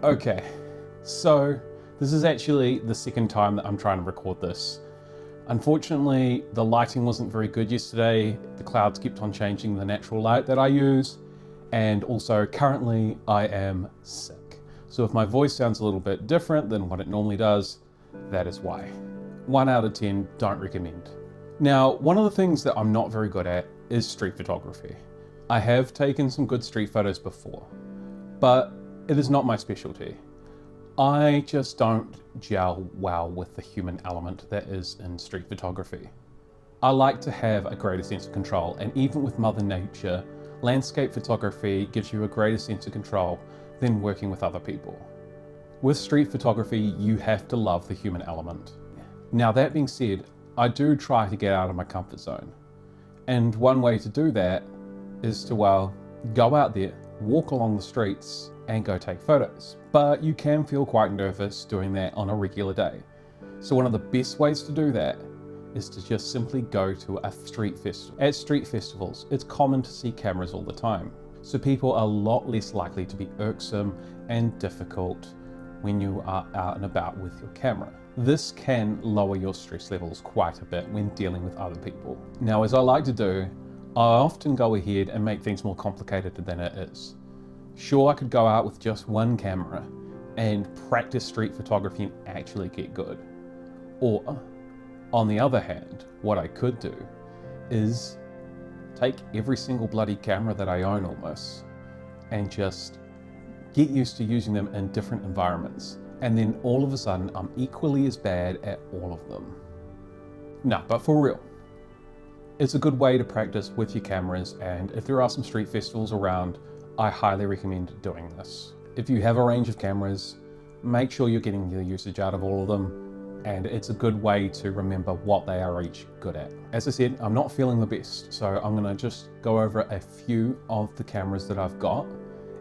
Okay, so this is actually the second time that I'm trying to record this. Unfortunately, the lighting wasn't very good yesterday. The clouds kept on changing the natural light that I use. And also currently I am sick. So if my voice sounds a little bit different than what it normally does, that is why. 1 out of 10, don't recommend. Now, one of the things that I'm not very good at is street photography. I have taken some good street photos before, but it is not my specialty. I just don't gel well with the human element that is in street photography. I like to have a greater sense of control, and even with Mother Nature, landscape photography gives you a greater sense of control than working with other people. With street photography, you have to love the human element. Now that being said, I do try to get out of my comfort zone. And one way to do that is to, well, go out there, walk along the streets, and go take photos. But you can feel quite nervous doing that on a regular day. So one of the best ways to do that is to just simply go to a street festival. At street festivals, it's common to see cameras all the time. So people are a lot less likely to be irksome and difficult when you are out and about with your camera. This can lower your stress levels quite a bit when dealing with other people. Now, as I like to do, I often go ahead and make things more complicated than it is. Sure, I could go out with just one camera and practice street photography and actually get good. Or, on the other hand, what I could do is take every single bloody camera that I own almost and just get used to using them in different environments. And then all of a sudden, I'm equally as bad at all of them. No, but for real, it's a good way to practice with your cameras, and if there are some street festivals around, I highly recommend doing this. If you have a range of cameras, make sure you're getting the usage out of all of them, and it's a good way to remember what they are each good at. As I said, I'm not feeling the best, so I'm gonna just go over a few of the cameras that I've got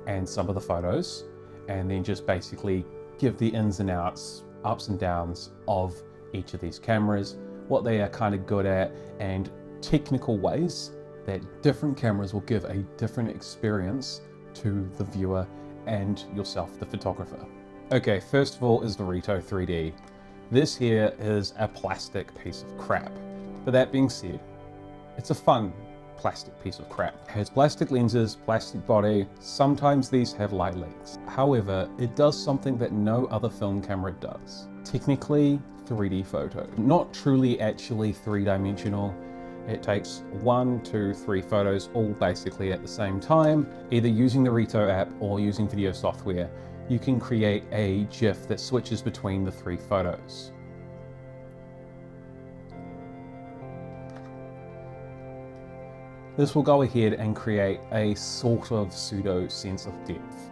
and some of the photos, and then just basically give the ins and outs, ups and downs of each of these cameras, what they are kind of good at, and technical ways that different cameras will give a different experience to the viewer and yourself, the photographer. Okay, first of all is the Rito 3D. This here is a plastic piece of crap. But that being said, it's a fun plastic piece of crap. It has plastic lenses, plastic body, sometimes these have light leaks. However, it does something that no other film camera does. Technically, 3D photo. Not truly actually three-dimensional. It takes 1, 2, 3 photos all basically at the same time, either using the Rito app or using video software. You can create a GIF that switches between the 3 photos. This will go ahead and create a sort of pseudo sense of depth.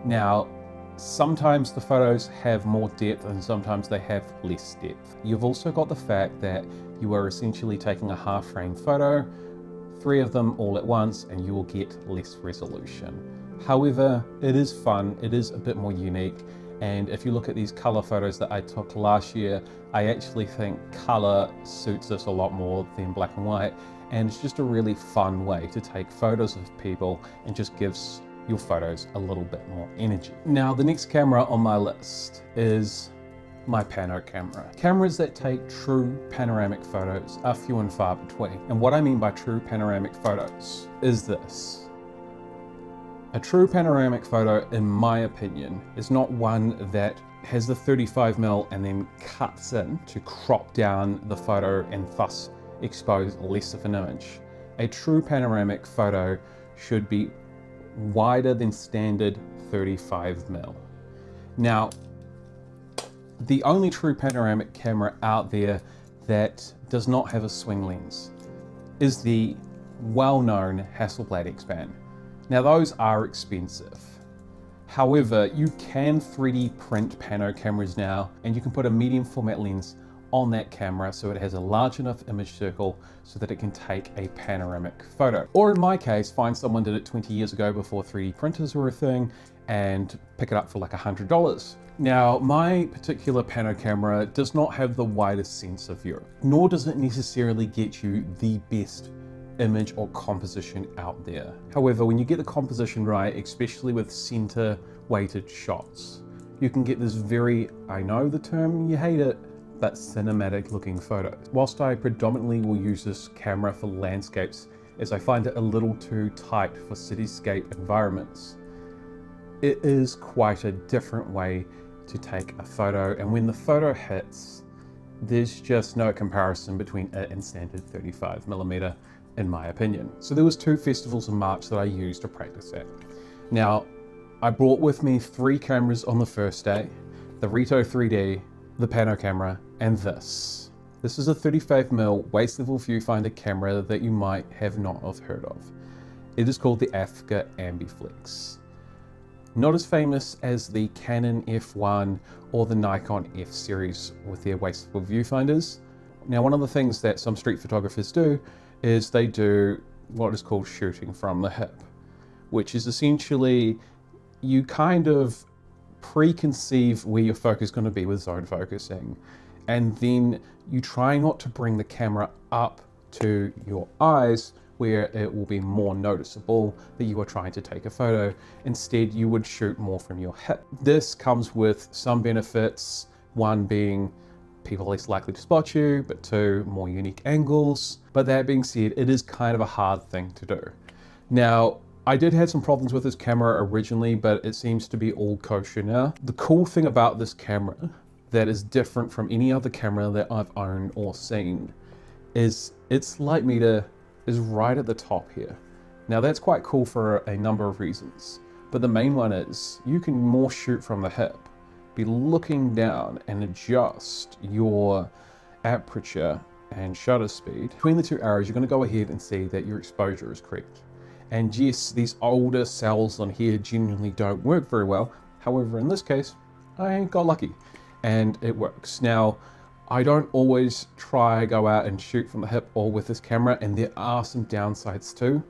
Now, sometimes the photos have more depth and sometimes they have less depth. You've also got the fact that you are essentially taking a half frame photo, 3 of them all at once, and you will get less resolution. However, it is fun, it is a bit more unique, and if you look at these color photos that I took last year, I actually think color suits us a lot more than black and white, and it's just a really fun way to take photos of people and just gives your photos a little bit more energy. Now, the next camera on my list is my pano camera. Cameras that take true panoramic photos are few and far between. And what I mean by true panoramic photos is this. A true panoramic photo, in my opinion, is not one that has the 35mm and then cuts in to crop down the photo and thus expose less of an image. A true panoramic photo should be wider than standard 35mm. Now, the only true panoramic camera out there that does not have a swing lens is the well-known Hasselblad X-Pan. Now those are expensive. However, you can 3D print pano cameras now, and you can put a medium format lens on that camera so it has a large enough image circle so that it can take a panoramic photo. Or in my case, find someone did it 20 years ago before 3D printers were a thing and pick it up for like $100. Now, my particular pano camera does not have the widest sense of view, nor does it necessarily get you the best image or composition out there. However, when you get the composition right, especially with center weighted shots, you can get this very, I know the term, you hate it, but cinematic looking photo. Whilst I predominantly will use this camera for landscapes, as I find it a little too tight for cityscape environments, it is quite a different way to take a photo, and when the photo hits, there's just no comparison between it and standard 35mm, in my opinion. So there was 2 festivals in March that I used to practice at. Now, I brought with me 3 cameras on the first day: the Rito 3D, the pano camera, and this. This is a 35mm waist level viewfinder camera that you might have not have heard of. It is called the Africa Ambiflex. Not as famous as the Canon F1 or the Nikon F series with their waist level viewfinders. Now, one of the things that some street photographers do is they do what is called shooting from the hip, which is essentially you kind of preconceive where your focus is going to be with zone focusing, and then you try not to bring the camera up to your eyes where it will be more noticeable that you are trying to take a photo. Instead, you would shoot more from your hip. This comes with some benefits, one being people less likely to spot you, but 2, more unique angles. But that being said, it is kind of a hard thing to do. Now, I did have some problems with this camera originally, but it seems to be all kosher now. The cool thing about this camera that is different from any other camera that I've owned or seen is its light meter is right at the top here. Now that's quite cool for a number of reasons, but the main one is you can more shoot from the hip, be looking down and adjust your aperture and shutter speed. Between the 2 arrows, you're going to go ahead and see that your exposure is correct. And yes, these older cells on here genuinely don't work very well. However, in this case, I got lucky and it works. Now, I don't always try go out and shoot from the hip or with this camera, and there are some downsides too.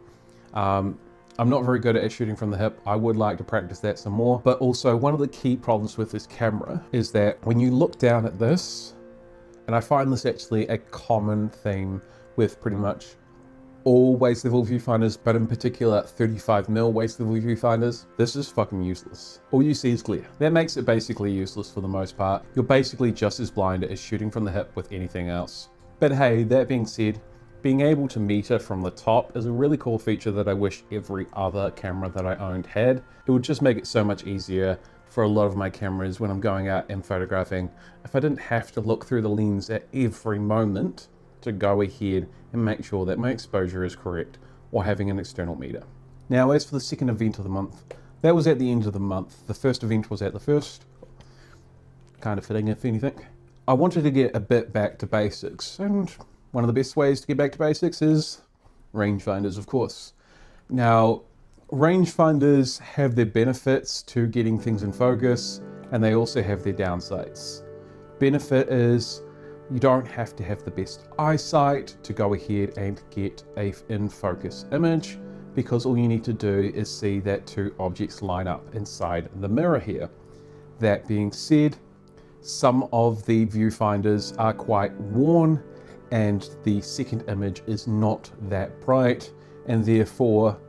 I'm not very good at shooting from the hip. I would like to practice that some more. But also, one of the key problems with this camera is that when you look down at this, and I find this actually a common theme with pretty much all waist level viewfinders, but in particular 35mm waist level viewfinders, this is fucking useless. All you see is glare. That makes it basically useless for the most part. You're basically just as blind as shooting from the hip with anything else. But hey, that being said, being able to meter from the top is a really cool feature that I wish every other camera that I owned had. It would just make it so much easier for a lot of my cameras when I'm going out and photographing, if I didn't have to look through the lens at every moment to go ahead and make sure that my exposure is correct while having an external meter. Now, as for the second event of the month, that was at the end of the month. The first event was at the first, kind of fitting if anything. I wanted to get a bit back to basics, and one of the best ways to get back to basics is rangefinders, of course. Now, rangefinders have their benefits to getting things in focus, and they also have their downsides. Benefit is you don't have to have the best eyesight to go ahead and get a in focus image, because all you need to do is see that 2 objects line up inside the mirror here. That being said, some of the viewfinders are quite worn and the second image is not that bright, and therefore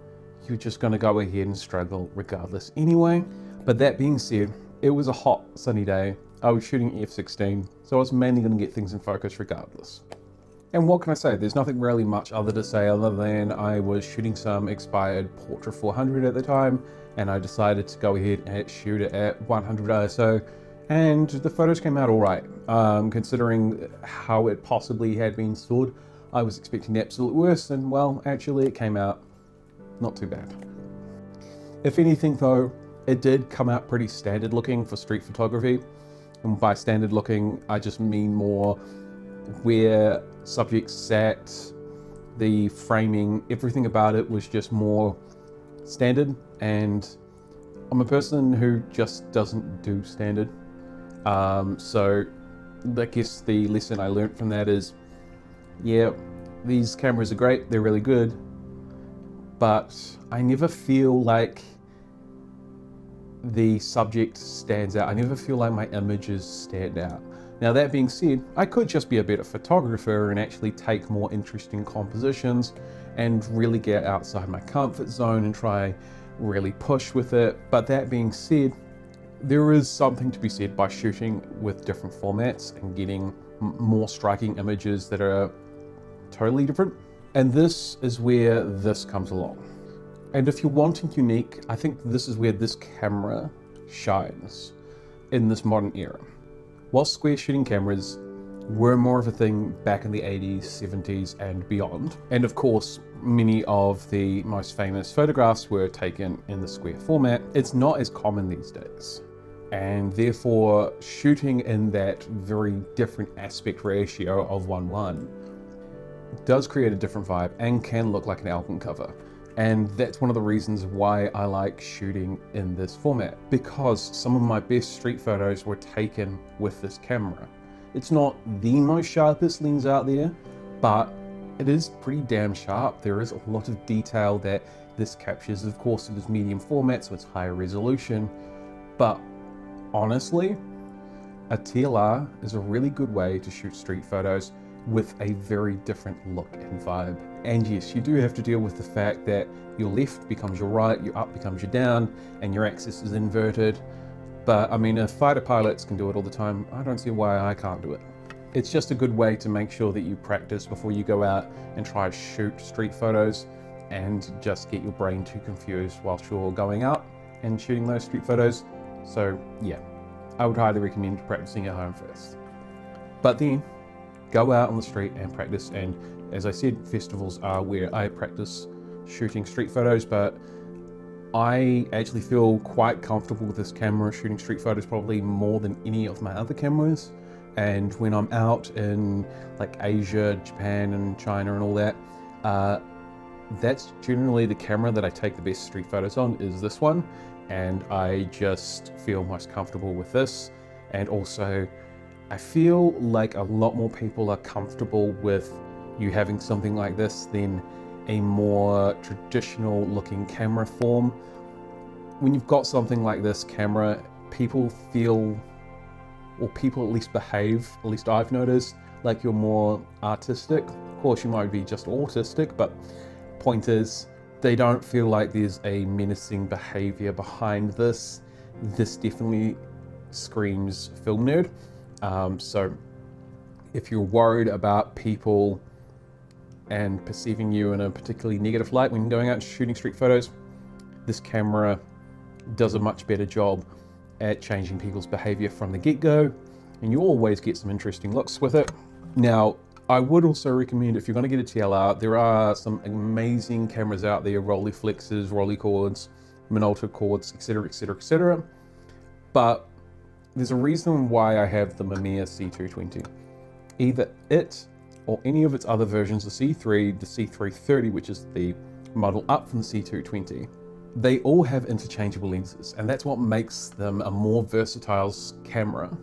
you're just going to go ahead and struggle regardless anyway. But that being said, it was a hot sunny day. I was shooting f16, so I was mainly going to get things in focus regardless. And what can I say? There's nothing really much other to say other than I was shooting some expired Portra 400 at the time, and I decided to go ahead and shoot it at 100 ISO, and the photos came out all right. Considering how it possibly had been stored, I was expecting the absolute worst, and well, actually it came out not too bad. If anything though, it did come out pretty standard looking for street photography. And by standard looking, I just mean more where subjects sat, the framing, everything about it was just more standard. And I'm a person who just doesn't do standard. So I guess the lesson I learned from that is, yeah, these cameras are great, they're really good, but I never feel like the subject stands out. I never feel like my images stand out. Now that being said, I could just be a better photographer and actually take more interesting compositions and really get outside my comfort zone and try really push with it. But that being said, there is something to be said by shooting with different formats and getting more striking images that are totally different. And this is where this comes along. And if you're wanting unique, I think this is where this camera shines in this modern era. While square shooting cameras were more of a thing back in the 80s, 70s and beyond, and of course many of the most famous photographs were taken in the square format, it's not as common these days. And therefore shooting in that very different aspect ratio of 1:1 does create a different vibe and can look like an album cover. And that's one of the reasons why I like shooting in this format, because some of my best street photos were taken with this camera. It's not the most sharpest lens out there, but it is pretty damn sharp. There is a lot of detail that this captures. Of course, it is medium format, so it's higher resolution, but honestly, a TLR is a really good way to shoot street photos with a very different look and vibe. And yes, you do have to deal with the fact that your left becomes your right, your up becomes your down, and your axis is inverted. But I mean, if fighter pilots can do it all the time, I don't see why I can't do it. It's just a good way to make sure that you practice before you go out and try to shoot street photos and just get your brain too confused whilst you're going out and shooting those street photos. So yeah, I would highly recommend practicing at home first. But then, go out on the street and practice. And as I said, festivals are where I practice shooting street photos, but I actually feel quite comfortable with this camera shooting street photos, probably more than any of my other cameras. And when I'm out in like Asia, Japan and China and all that, that's generally the camera that I take the best street photos on, is this one. And I just feel most comfortable with this. And also I feel like a lot more people are comfortable with you having something like this than a more traditional looking camera form. When you've got something like this camera, people feel, or people at least behave, at least I've noticed, like you're more artistic. Of course you might be just autistic, but point is, they don't feel like there's a menacing behavior behind this. This definitely screams film nerd. So if you're worried about people and perceiving you in a particularly negative light when going out and shooting street photos, this camera does a much better job at changing people's behavior from the get-go, and you always get some interesting looks with it. Now, I would also recommend, if you're going to get a TLR, there are some amazing cameras out there, Rolleiflexes, Rolleicords, Minolta cords, etc, etc, etc. But there's a reason why I have the Mamiya C220. Either it or any of its other versions, the C3, the C330, which is the model up from the C220, they all have interchangeable lenses, and that's what makes them a more versatile camera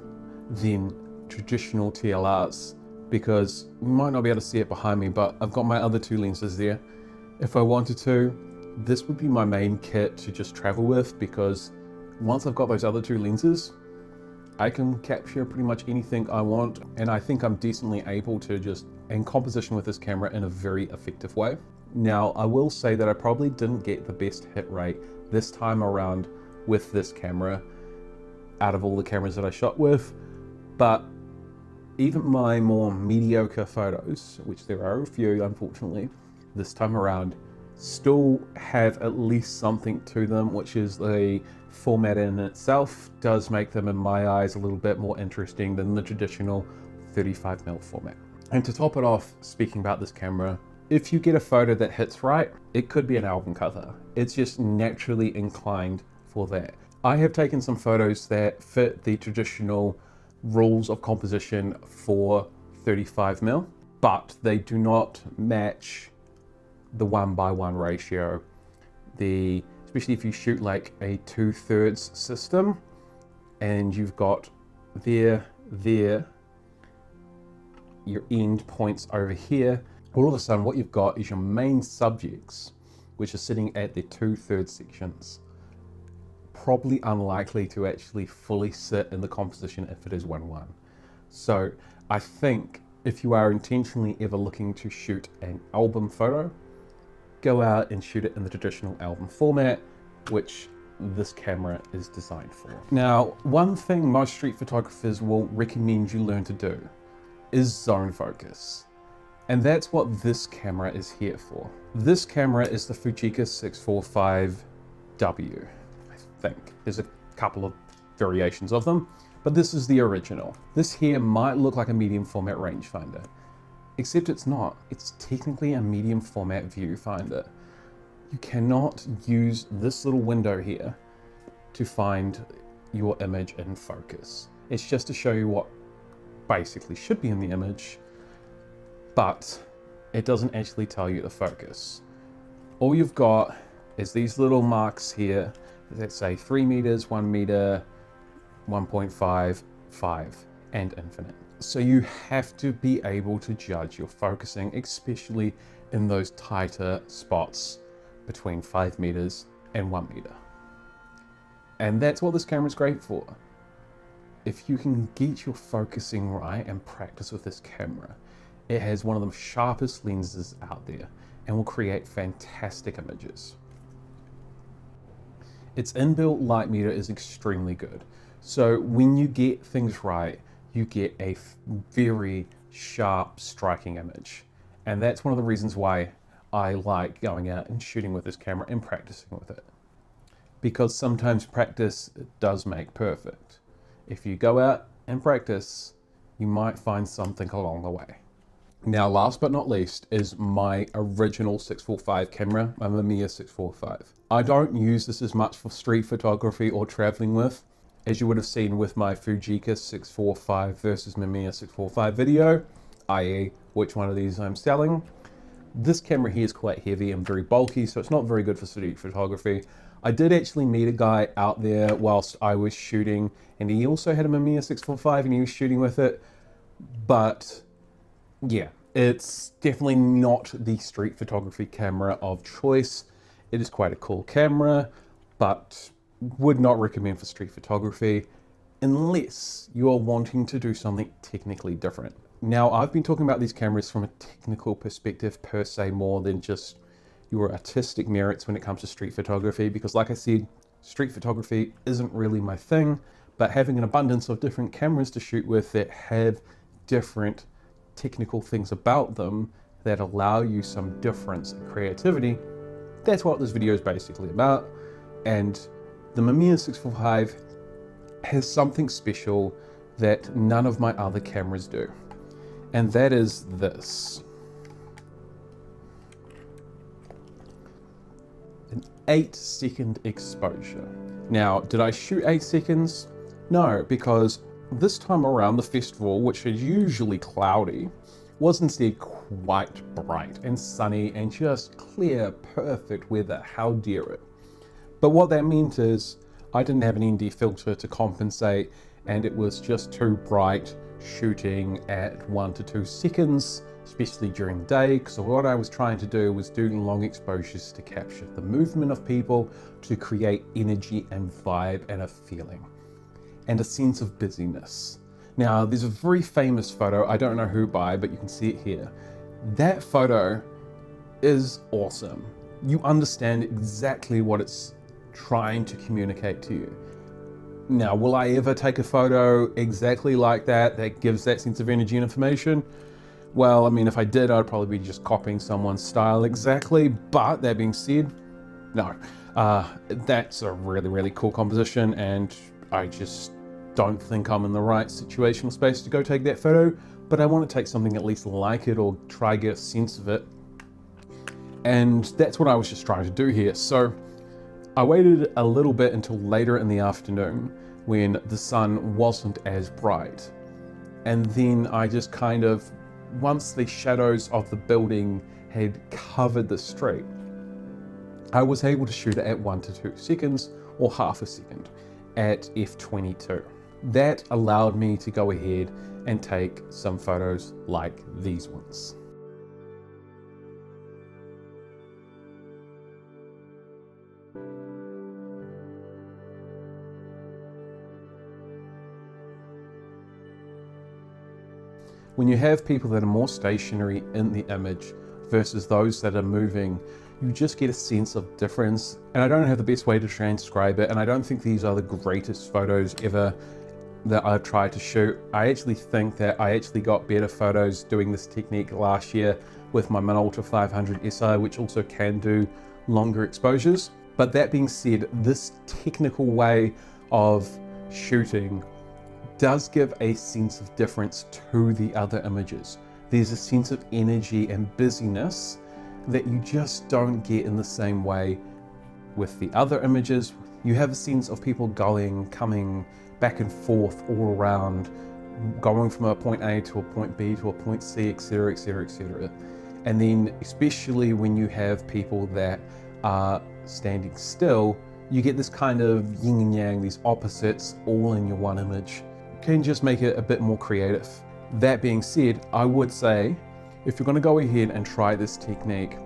than traditional TLRs, because you might not be able to see it behind me, but I've got my other two lenses there. If I wanted to, this would be my main kit to just travel with, because once I've got those other two lenses, I can capture pretty much anything I want, and I think I'm decently able to just in composition with this camera in a very effective way. Now, I will say that I probably didn't get the best hit rate this time around with this camera out of all the cameras that I shot with, but even my more mediocre photos, which there are a few unfortunately this time around, still have at least something to them, which is the format in itself does make them, in my eyes, a little bit more interesting than the traditional 35mm format. And to top it off, speaking about this camera, if you get a photo that hits right, it could be an album cover. It's just naturally inclined for that. I have taken some photos that fit the traditional rules of composition for 35mm, but they do not match the 1:1 ratio. Especially if you shoot like a 2/3 system and you've got there, your end points over here, all of a sudden what you've got is your main subjects, which are sitting at their 2/3 sections. Probably unlikely to actually fully sit in the composition if it is 1:1. So I think if you are intentionally ever looking to shoot an album photo, go out and shoot it in the traditional album format, which this camera is designed for. Now, one thing most street photographers will recommend you learn to do is zone focus. And that's what this camera is here for. This camera is the Fujica 645W, I think. There's a couple of variations of them, but this is the original. This here might look like a medium format rangefinder, except it's not. It's technically a medium format viewfinder. You cannot use this little window here to find your image in focus. It's just to show you what basically should be in the image, but it doesn't actually tell you the focus. All you've got is these little marks here that say 3 meters, 1 meter, 1.5, 5, and infinite. So you have to be able to judge your focusing, especially in those tighter spots between 5 meters and 1 meter. And that's what this camera is great for. If you can get your focusing right and practice with this camera, it has one of the sharpest lenses out there and will create fantastic images. Its inbuilt light meter is extremely good. So when you get things right, you get a very sharp, striking image. And that's one of the reasons why I like going out and shooting with this camera and practicing with it. Because sometimes practice does make perfect. If you go out and practice, you might find something along the way. Now, last but not least is my original 645 camera, my Mamiya 645. I don't use this as much for street photography or traveling with, as you would have seen with my Fujica 645 versus Mamiya 645 video, i.e. which one of these I'm selling. This camera here is quite heavy and very bulky, so it's not very good for street photography. I did actually meet a guy out there whilst I was shooting, and he also had a Mamiya 645 and he was shooting with it, but yeah, it's definitely not the street photography camera of choice. It is quite a cool camera, but would not recommend for street photography unless you are wanting to do something technically different. Now, I've been talking about these cameras from a technical perspective per se, more than just your artistic merits when it comes to street photography, because like I said, street photography isn't really my thing, but having an abundance of different cameras to shoot with that have different technical things about them that allow you some difference in creativity, that's what this video is basically about. And the Mamiya 645 has something special that none of my other cameras do, and that is this. An 8-second exposure. Now, did I shoot 8 seconds? No, because this time around the festival, which is usually cloudy, was instead quite bright and sunny and just clear, perfect weather. How dare it? But what that meant is I didn't have an ND filter to compensate, and it was just too bright shooting at 1 to 2 seconds, especially during the day. So what I was trying to do was do long exposures to capture the movement of people, to create energy and vibe and a feeling and a sense of busyness. Now, there's a very famous photo, I don't know who by, but you can see it here. That photo is awesome. You understand exactly what it's trying to communicate to you. Now, will I ever take a photo exactly like that, that gives that sense of energy and information? Well, I mean, if I did, I'd probably be just copying someone's style exactly, but that being said, no. That's a really, really cool composition, and I just don't think I'm in the right situational space to go take that photo, but I want to take something at least like it or try get a sense of it. And that's what I was just trying to do here. So I waited a little bit until later in the afternoon when the sun wasn't as bright. And then I just kind of, once the shadows of the building had covered the street, I was able to shoot it at 1 to 2 seconds or half a second at f/22. That allowed me to go ahead and take some photos like these ones. When you have people that are more stationary in the image versus those that are moving, you just get a sense of difference. And I don't have the best way to transcribe it, and I don't think these are the greatest photos ever that I've tried to shoot. I actually think that I actually got better photos doing this technique last year with my Minolta 500 SI, which also can do longer exposures. But that being said, this technical way of shooting does give a sense of difference to the other images. There's a sense of energy and busyness that you just don't get in the same way with the other images. You have a sense of people going, coming back and forth all around, going from a point A to a point B to a point C, etc, etc, etc. And then especially when you have people that are standing still, you get this kind of yin and yang, these opposites all in your one image. Can just make it a bit more creative. That being said, I would say if you're going to go ahead and try this technique,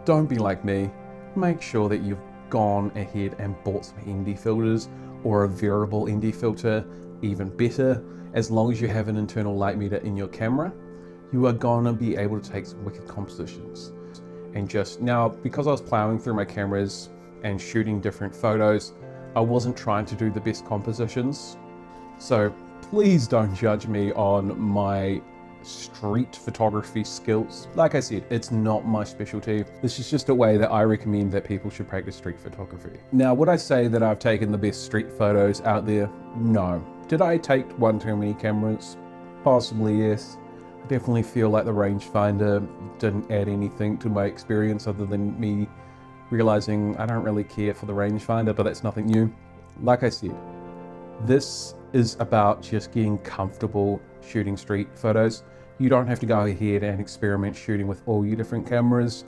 don't be like me. Make sure that you've gone ahead and bought some ND filters or a variable ND filter, even better. As long as you have an internal light meter in your camera, you are gonna be able to take some wicked compositions. And just now, because I was plowing through my cameras and shooting different photos, I wasn't trying to do the best compositions. So please don't judge me on my street photography skills. Like I said, it's not my specialty. This is just a way that I recommend that people should practice street photography. Now, would I say that I've taken the best street photos out there? No. Did I take one too many cameras? Possibly, yes. I definitely feel like the rangefinder didn't add anything to my experience other than me realizing I don't really care for the rangefinder, but that's nothing new. Like I said, this is about just getting comfortable shooting street photos. You don't have to go ahead and experiment shooting with all your different cameras,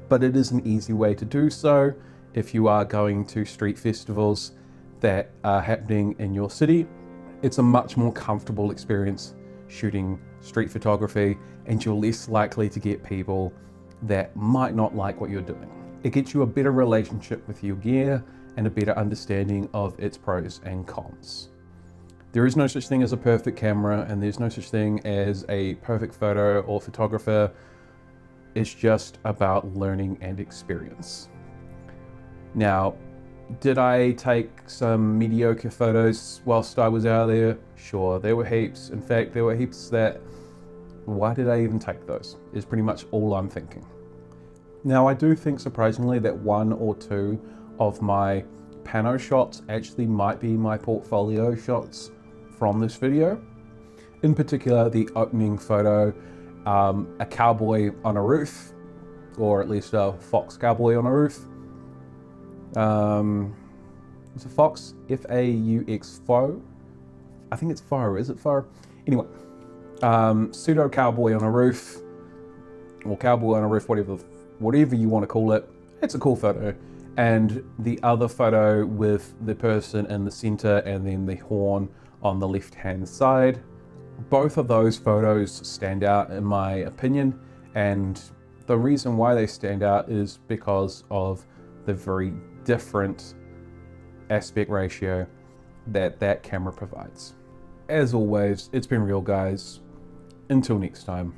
but it is an easy way to do so if you are going to street festivals that are happening in your city. It's a much more comfortable experience shooting street photography, and you're less likely to get people that might not like what you're doing. It gets you a better relationship with your gear and a better understanding of its pros and cons. There is no such thing as a perfect camera, and there's no such thing as a perfect photo or photographer. It's just about learning and experience. Now, did I take some mediocre photos whilst I was out there? Sure, there were heaps. In fact, there were heaps that, why did I even take those? Is pretty much all I'm thinking. Now, I do think surprisingly that one or two of my pano shots actually might be my portfolio shots from this video. In particular, the opening photo, a cowboy on a roof, or at least a fox cowboy on a roof. It's a fox, F-A-U-X, foe. I think it's foe, is it foe? Anyway, pseudo cowboy on a roof, or cowboy on a roof, whatever you want to call it. It's a cool photo. And the other photo with the person in the center and then the horn on the left-hand side. Both of those photos stand out in my opinion, and the reason why they stand out is because of the very different aspect ratio that that camera provides. As always, it's been real, guys. Until next time.